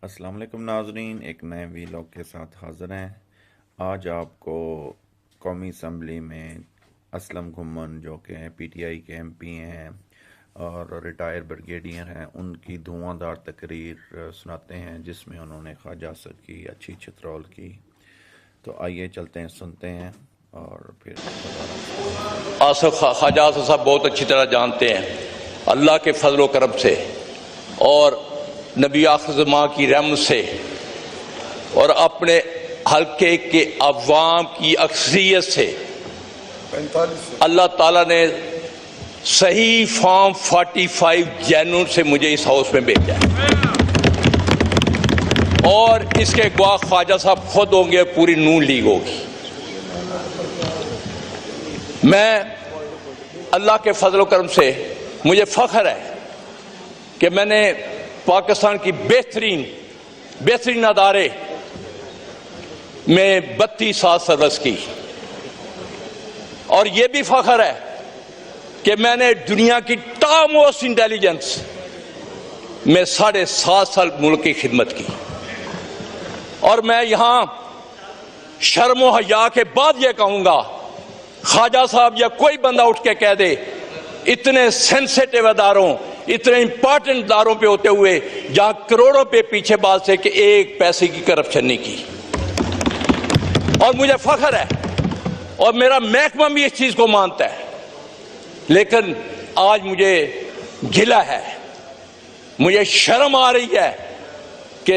अस्सलाम वालेकुम नाज़रीन, एक नए वीलॉग के साथ हाज़िर हैं। आज आपको कौमी असम्बली में असलम घुम्मन जो कि पीटीआई के एमपी हैं और रिटायर ब्रिगेडियर हैं, उनकी धुआंधार तकरीर सुनाते हैं जिसमें उन्होंने ख्वाजा असद की अच्छी चित्रौल की। तो आइए चलते हैं, सुनते हैं और फिर ख्वाजा असद साहब बहुत अच्छी तरह जानते हैं अल्लाह के फजल करम से और नबी आखिर ज़मां की रहमत से और अपने हल्के के अवाम की अक्सरियत से अल्लाह ताला ने सही फॉर्म 45 जनवरी से मुझे इस हाउस में भेजा है और इसके गवाह ख्वाजा साहब खुद होंगे, पूरी नून लीग होगी। मैं अल्लाह के फजल करम से मुझे फख्र है कि मैंने पाकिस्तान की बेहतरीन अदारे में 32 साल सर्विस की और यह भी फख्र है कि मैंने दुनिया की टॉप मोस्ट इंटेलिजेंस में 7.5 साल मुल्क की खिदमत की। और मैं यहां शर्म व हया के बाद यह कहूंगा, ख्वाजा साहब या कोई बंदा उठ के कह दे इतने सेंसिटिव अदारों, इतने इंपॉर्टेंट अदारों पे होते हुए जहां करोड़ों पे पीछे बात से कि एक पैसे की करप्शन नहीं की। और मुझे फख्र है और मेरा महकमा भी इस चीज को मानता है, लेकिन आज मुझे गिला है, मुझे शर्म आ रही है कि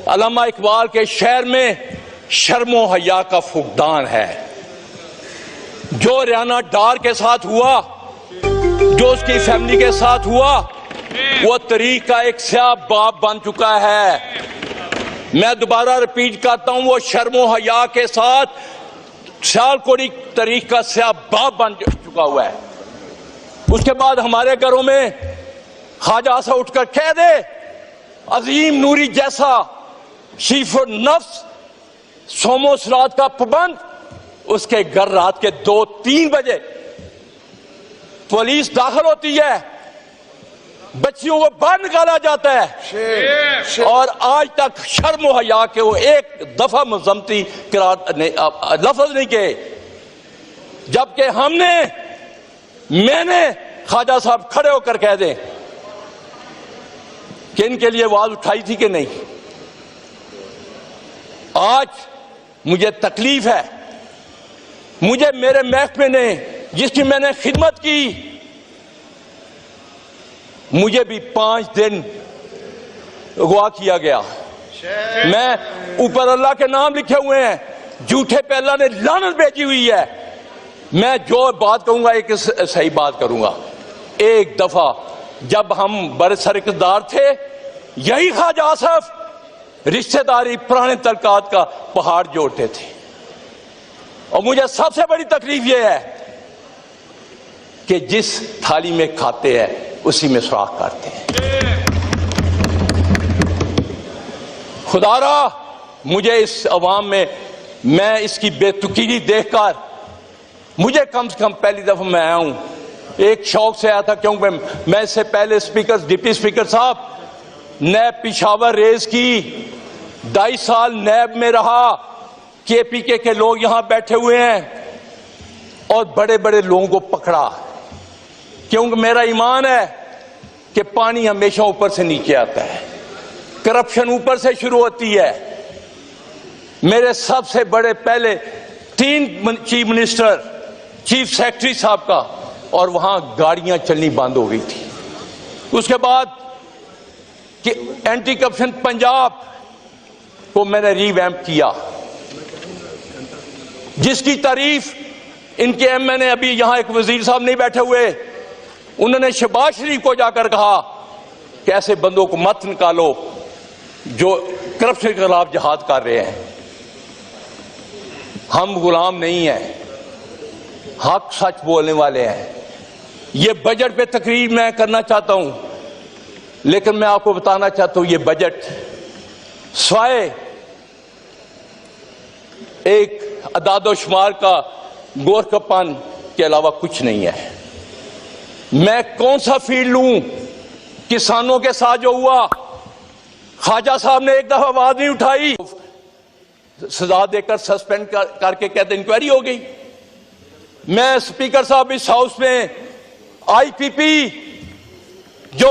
अल्लामा इकबाल के शहर में शर्मो हया का फुकदान है। जो रियाना डार के साथ हुआ, जो उसकी फैमिली के साथ हुआ, वो तरीक का एक स्याह बाप बन चुका है। मैं दोबारा रिपीट करता हूं, वो शर्मो हया के साथ सियालकोटी तरीक का स्याह बाप बन चुका हुआ है। उसके बाद हमारे घरों में ख्वाजा असद उठकर कह दे अजीम नूरी जैसा शीफो नफ्स सोमो सलात का पाबंद, उसके घर रात के 2-3 बजे पुलिस दाखिल होती है, बच्चियों को बाहर निकाला जाता है और आज तक शर्म व हया के वो एक दफा मजम्मती लफ्ज नहीं कहे, जबकि मैंने ख्वाजा साहब खड़े होकर कह दें कि इनके लिए आवाज उठाई थी कि नहीं। आज मुझे तकलीफ है, मुझे मेरे महकमे ने जिसकी मैंने खिदमत की, मुझे भी 5 दिन अगवा किया गया। मैं ऊपर अल्लाह के नाम लिखे हुए हैं, झूठे पे अल्लाह ने लानत भेजी हुई है। मैं जो बात कहूंगा एक सही बात करूंगा। एक दफा जब हम बरसरकदार थे, यही ख्वाजा असद रिश्तेदारी पुराने तलकात का पहाड़ जोड़ते थे और मुझे सबसे बड़ी तकलीफ यह है कि जिस थाली में खाते हैं उसी में सुराख करते हैं। खुदारा मुझे इस अवाम में मैं इसकी बेतुकीनी देखकर, मुझे कम से कम पहली दफा मैं आया हूं, एक शौक से आया था, क्योंकि मैं इससे पहले स्पीकर, डिप्टी स्पीकर साहब, नैब पिशावर रेस की, 2.5 साल नैब में रहा, केपीके के लोग यहां बैठे हुए हैं और बड़े बड़े लोगों को पकड़ा, क्योंकि मेरा ईमान है कि पानी हमेशा ऊपर से नीचे आता है, करप्शन ऊपर से शुरू होती है। मेरे सबसे बड़े पहले 3 चीफ मिनिस्टर, चीफ सेक्रेटरी साहब का, और वहां गाड़ियां चलनी बंद हो गई थी। उसके बाद कि एंटी करप्शन पंजाब को मैंने रीवैम्प किया, जिसकी तारीफ इनके एमएनए, अभी यहां एक वजीर साहब नहीं बैठे हुए, उन्होंने शहबाज शरीफ को जाकर कहा कि ऐसे बंदों को मत निकालो जो करप्शन के खिलाफ जिहाद कर रहे हैं। हम गुलाम नहीं हैं, हक सच बोलने वाले हैं। ये बजट पे तकरीर मैं करना चाहता हूं, लेकिन मैं आपको बताना चाहता हूं ये बजट स्वाय एक अदादोशुमार का गोरखपन के अलावा कुछ नहीं है। मैं कौन सा फील्ड लूं? किसानों के साथ जो हुआ, ख्वाजा साहब ने एक दफा आवाज नहीं उठाई, सजा देकर सस्पेंड करके कहते इंक्वायरी हो गई। मैं स्पीकर साहब इस हाउस में आईपीपी जो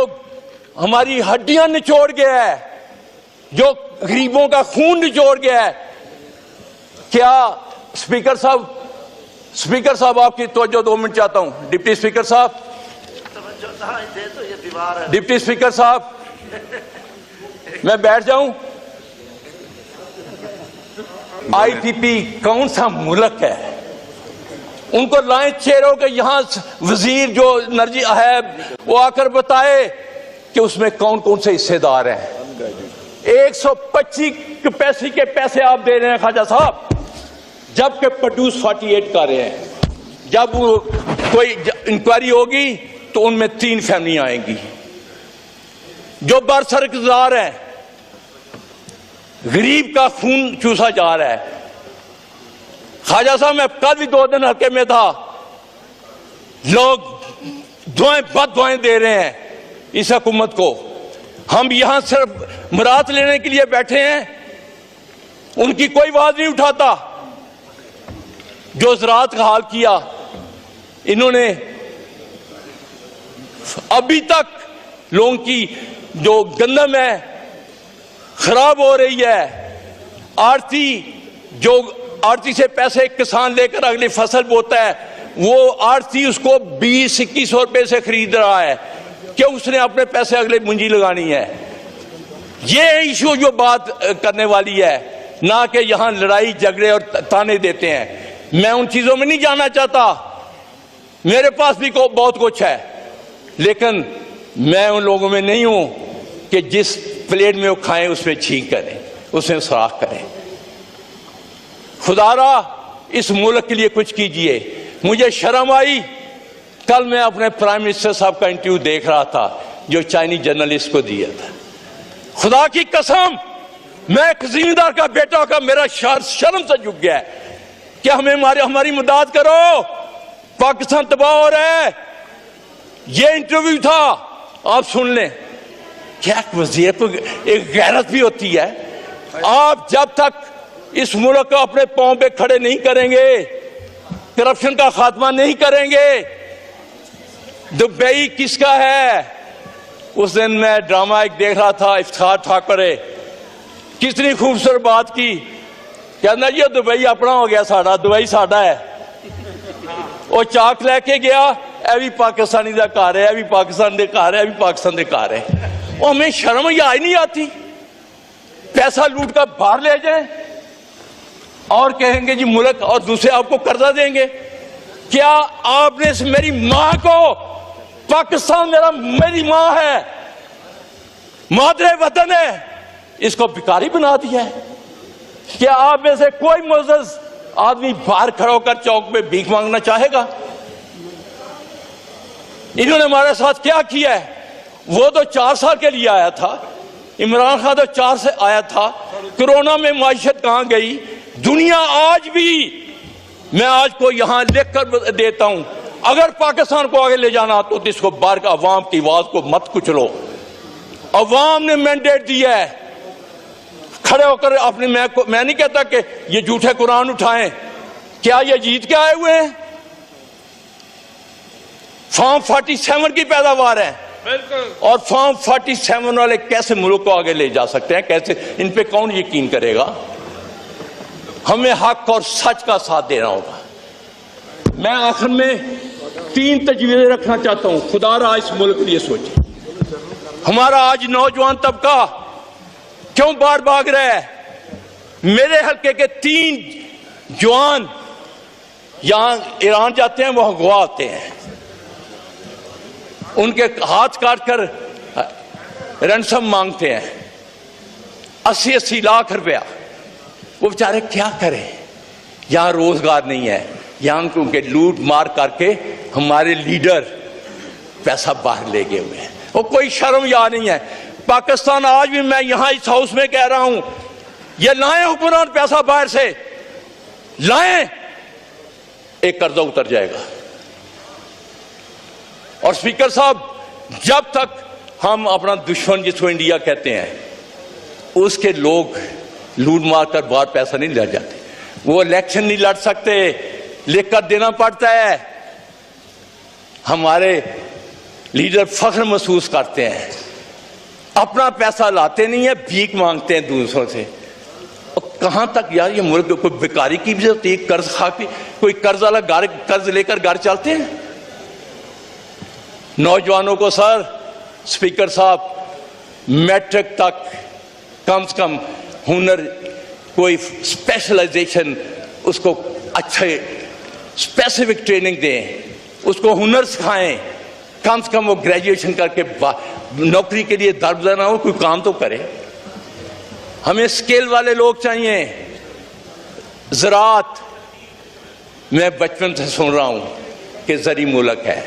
हमारी हड्डियां निचोड़ गया है, जो गरीबों का खून निचोड़ गया है, क्या स्पीकर साहब आपकी तवज्जो 2 मिनट चाहता हूं। डिप्टी स्पीकर साहब, डिप्टी स्पीकर साहब, मैं बैठ जाऊं? आईपीपी कौन सा मुल्क है? उनको लाएं चेहरों के यहां वजीर जो एनर्जी है वो आकर बताए कि उसमें कौन कौन से हिस्सेदार हैं। 125 पैसे के पैसे आप दे रहे हैं ख्वाजा साहब, जबकि प्रोड्यूस 48 कर रहे हैं। जब कोई इंक्वायरी होगी तो उनमें 3 फैमिलियां आएंगी जो बरसरकार है, गरीब का खून चूसा जा रहा है। ख्वाजा साहब, मैं कल भी 2 दिन हल्के में था, लोग बद दुआएं दे रहे हैं इस हुकूमत को। हम यहां सिर्फ मुराद लेने के लिए बैठे हैं, उनकी कोई आवाज नहीं उठाता। जो ज़राअत का हाल किया इन्होंने, अभी तक लोगों की जो गंदम है खराब हो रही है। आड़ती से पैसे किसान लेकर अगली फसल बोता है, वो आड़ती उसको 20-21 रुपए से खरीद रहा है कि उसने अपने पैसे अगले पूंजी लगानी है। ये इशू जो बात करने वाली है, ना कि यहां लड़ाई झगड़े और ताने देते हैं। मैं उन चीजों में नहीं जाना चाहता, मेरे पास भी बहुत कुछ है, लेकिन मैं उन लोगों में नहीं हूं कि जिस प्लेट में वो खाएं उसमें छींक करें, उसमें सुराख करें। खुदारा इस मुल्क के लिए कुछ कीजिए। मुझे शर्म आई, कल मैं अपने प्राइम मिनिस्टर साहब का इंटरव्यू देख रहा था जो चाइनीज जर्नलिस्ट को दिया था। खुदा की कसम, मैं एक जिम्मेदार का बेटा का मेरा शर्म से झुक गया है कि हमारी मदद करो, पाकिस्तान तबाह हो रहा है। ये इंटरव्यू था, आप सुन लें। क्या वजीर को एक गैरत भी होती है? आप जब तक इस मुल्क को अपने पांव पे खड़े नहीं करेंगे, करप्शन का खात्मा नहीं करेंगे, दुबई किसका है? उस दिन मैं ड्रामा एक देख रहा था, इफ्तिखार ठाकुर कितनी खूबसूरत बात की, कहना जी दुबई अपना हो गया, साड़ा दुबई साड़ा है। वो चाक लेके गया, ए भी पाकिस्तानी का घर है, ए भी पाकिस्तान के घर है, ए भी पाकिस्तान के घर है। वो हमें शर्म ही नहीं आती? पैसा लूट कर बाहर ले जाए और कहेंगे जी मुल्क, और दूसरे आपको कर्जा देंगे। क्या आपने मेरी मां को, पाकिस्तान मेरी मां है, मादरे वतन है, इसको भिखारी बना दिया है? क्या आप में से कोई मुअज़्ज़ज़ आदमी बाहर खड़ा होकर चौक पे भीख मांगना चाहेगा? इन्होंने हमारे साथ क्या किया है? वो तो 4 साल के लिए आया था, इमरान खान तो 4 से आया था। कोरोना में माइशत कहां गई? दुनिया आज भी, मैं आज को यहां लिख कर देता हूं, अगर पाकिस्तान को आगे ले जाना तो इसको बाहर का अवाम की आवाज को मत कुचलो। अवाम ने मैंडेट दिया है, खड़े होकर अपने, मैं नहीं कहता कि ये झूठे कुरान उठाएं। क्या ये जीत के आए हुए हैं? फॉर्म 47 की पैदावार है, और फॉर्म 47 वाले कैसे मुल्क को आगे ले जा सकते हैं? कैसे? इन पे कौन यकीन करेगा? हमें हक और सच का साथ देना होगा। मैं आखिर में 3 तजवीज़ें रखना चाहता हूं। खुदारा इस मुल्क के लिए सोचे। हमारा आज नौजवान तबका क्यों बाहर भाग रहा है? मेरे हल्के के 3 जवान यहां ईरान जाते हैं, वो अगवा होते हैं, उनके हाथ काटकर रैंसम मांगते हैं 80-80 लाख रुपया। वो बेचारे क्या करें? यहां रोजगार नहीं है, यहां क्योंकि लूट मार करके हमारे लीडर पैसा बाहर ले गए हुए हैं। वो कोई शर्म या नहीं है। पाकिस्तान आज भी, मैं यहां इस हाउस में कह रहा हूं, ये लाएं हुक्मरान पैसा बाहर से लाएं, एक कर्जा उतर जाएगा। और स्पीकर साहब, जब तक हम अपना दुश्मन जिसको इंडिया कहते हैं, उसके लोग लूट मार कर बाहर पैसा नहीं ले जाते, वो इलेक्शन नहीं लड़ सकते, लिख कर देना पड़ता है। हमारे लीडर फख्र महसूस करते हैं, अपना पैसा लाते नहीं है, भीख मांगते हैं दूसरों से। और कहां तक यार ये मुल्क, कोई बेकारी की भी होती है, कर्ज खा के कोई कर्ज वाला कर्ज लेकर घर चलते हैं। नौजवानों को सर, स्पीकर साहब, मैट्रिक तक कम से कम हुनर, कोई स्पेशलाइजेशन, उसको अच्छे स्पेसिफिक ट्रेनिंग दें, उसको हुनर सिखाएं, कम से कम वो ग्रेजुएशन करके नौकरी के लिए दरबदर ना हो, कोई काम तो करे। हमें स्किल वाले लोग चाहिए। ज़राअत, मैं बचपन से सुन रहा हूं कि ज़री मुल्क है,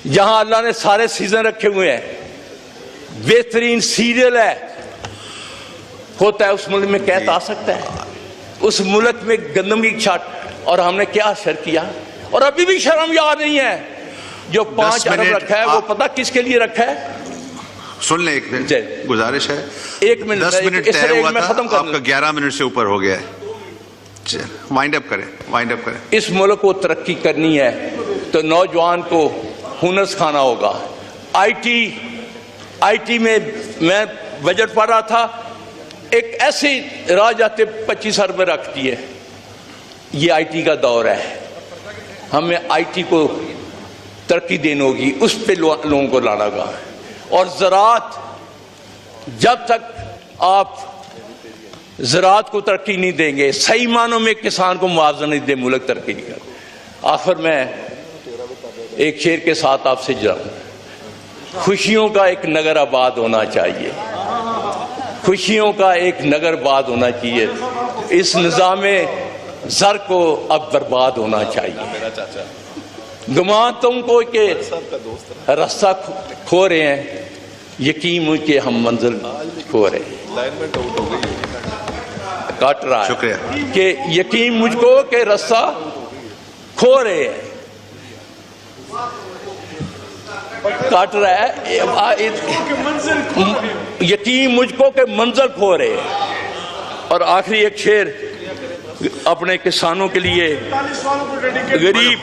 यहां अल्लाह ने सारे सीजन रखे हुए हैं, बेहतरीन सीरियल है, होता है उस मुल्क में कहत आ सकता है, उस मुल्क में गंदम की छाट, और हमने क्या असर किया, और अभी भी शर्म याद नहीं है। जो 5 अरब रखा है वो पता किसके लिए रखा है? सुन ले, एक मिनट गुजारिश है, 1 मिनट, 10 मिनट तय हुआ था, खत्म कर, आपका 11 मिनट से ऊपर हो गया है। वाइंड अप करें। इस मुल्क को तरक्की करनी है तो नौजवान को हुनर सिखाना होगा। आईटी में मैं बजट पढ़ रहा था, एक ऐसे राज आते 25 अरब रख दिए। ये आईटी का दौर है, हमें आईटी को तरक्की देनी होगी, उस पे लोगों को लाना होगा। और ज़राअत, जब तक आप ज़राअत को तरक्की नहीं देंगे, सही मानों में किसान को मुआवजा नहीं दे, मुल्क तरक्की नहीं कर। आखिर में एक शेर के साथ आपसे जाऊं, खुशियों का एक नगर आबाद होना चाहिए, खुशियों का एक नगर आबाद होना चाहिए, इस निज़ामे ज़र को अब बर्बाद होना चाहिए। गुमान तुमको के रास्ता खो रहे हैं, यकीन मुझे हम मंजिल खो रहे हैं। काट रहा है कि यकीन मुझको के रास्ता खो रहे हैं, काट रहा है, यकीन मुझको के मंजिल खो रहे हैं। और आखिरी एक शेर अपने किसानों के लिए, गरीब